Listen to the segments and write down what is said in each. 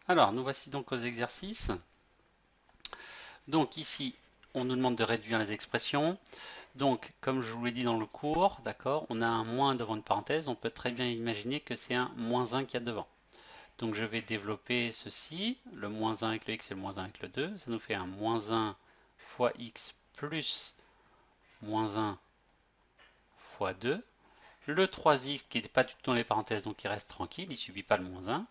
Alors, nous voici donc aux exercices. Donc ici, on nous demande de réduire les expressions. Donc, comme je vous l'ai dit dans le cours, d'accord, on a un moins devant une parenthèse. On peut très bien imaginer que c'est un moins 1 qu'il y a devant. Donc je vais développer ceci. Le moins 1 avec le x et le moins 1 avec le 2. Ça nous fait un moins 1 fois x plus moins 1 fois 2. Le 3x qui n'est pas du tout dans les parenthèses, donc il reste tranquille, il ne subit pas le moins 1.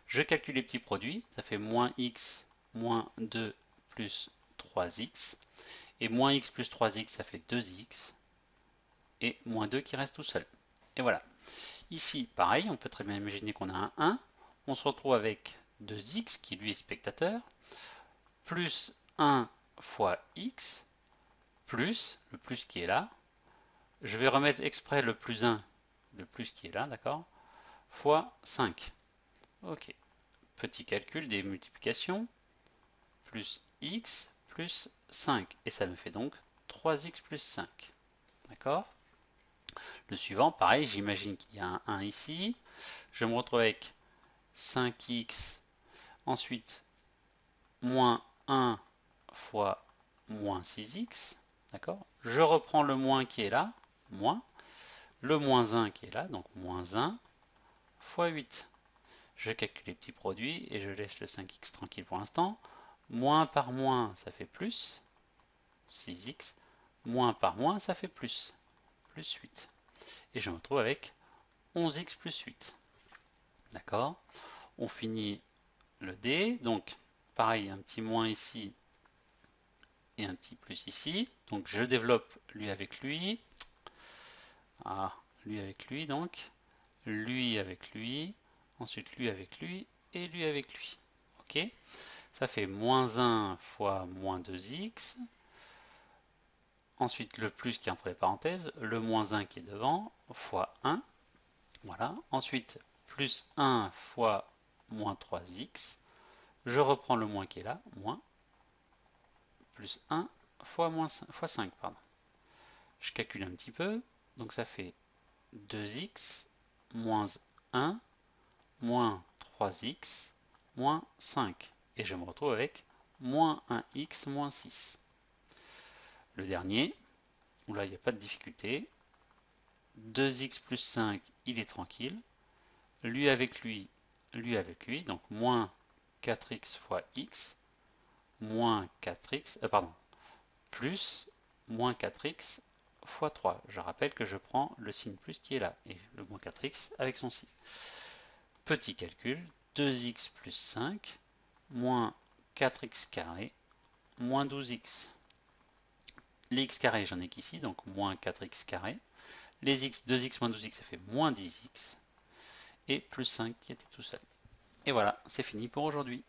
Je calcule les petits produits, ça fait moins x moins 2 plus 3x. Et moins x plus 3x, ça fait 2x. Et moins 2 qui reste tout seul. Et voilà. Ici, pareil, on peut très bien imaginer qu'on a un 1. On se retrouve avec 2x, qui lui est spectateur, plus 1 fois x, plus le plus qui est là. Je vais remettre exprès le plus 1, le plus qui est là, d'accord, fois 5. Ok. Petit calcul des multiplications. Plus x plus 5. Et ça me fait donc 3x plus 5. D'accord? Le suivant, pareil, j'imagine qu'il y a un 1 ici. Je me retrouve avec 5x, ensuite moins 1 fois moins 6x. D'accord? Je reprends le moins qui est là, moins, le moins 1 qui est là, donc moins 1 fois 8. Je calcule les petits produits et je laisse le 5x tranquille pour l'instant. Moins par moins, ça fait plus, 6x. Moins par moins, ça fait plus 8. Et je me retrouve avec 11x plus 8. D'accord? On finit le D. Donc, pareil, un petit moins ici et un petit plus ici. Donc, je développe lui avec lui. Ah, lui avec lui, donc. Lui avec lui. Ensuite, lui avec lui. Et lui avec lui. Ok? Ça fait moins 1 fois moins 2x. Ensuite, le plus qui est entre les parenthèses. Le moins 1 qui est devant. Fois 1. Voilà. Ensuite, plus 1 fois moins 3x. Je reprends le moins qui est là, moins, plus 1 fois, fois 5. Pardon. Je calcule un petit peu. Donc ça fait 2x moins 1 moins 3x moins 5. Et je me retrouve avec moins 1x moins 6. Le dernier, où là il n'y a pas de difficulté. 2x plus 5, il est tranquille. Lui avec lui, donc moins 4x fois x, moins 4x, pardon, plus moins 4x fois 3. Je rappelle que je prends le signe plus qui est là, et le moins 4x avec son signe. Petit calcul, 2x plus 5, moins 4x carré, moins 12x. Les x carrés, j'en ai qu'ici, donc moins 4x carré. Les x, 2x moins 12x, ça fait moins 10x. Et plus 5 qui était tout seul. Et voilà, c'est fini pour aujourd'hui.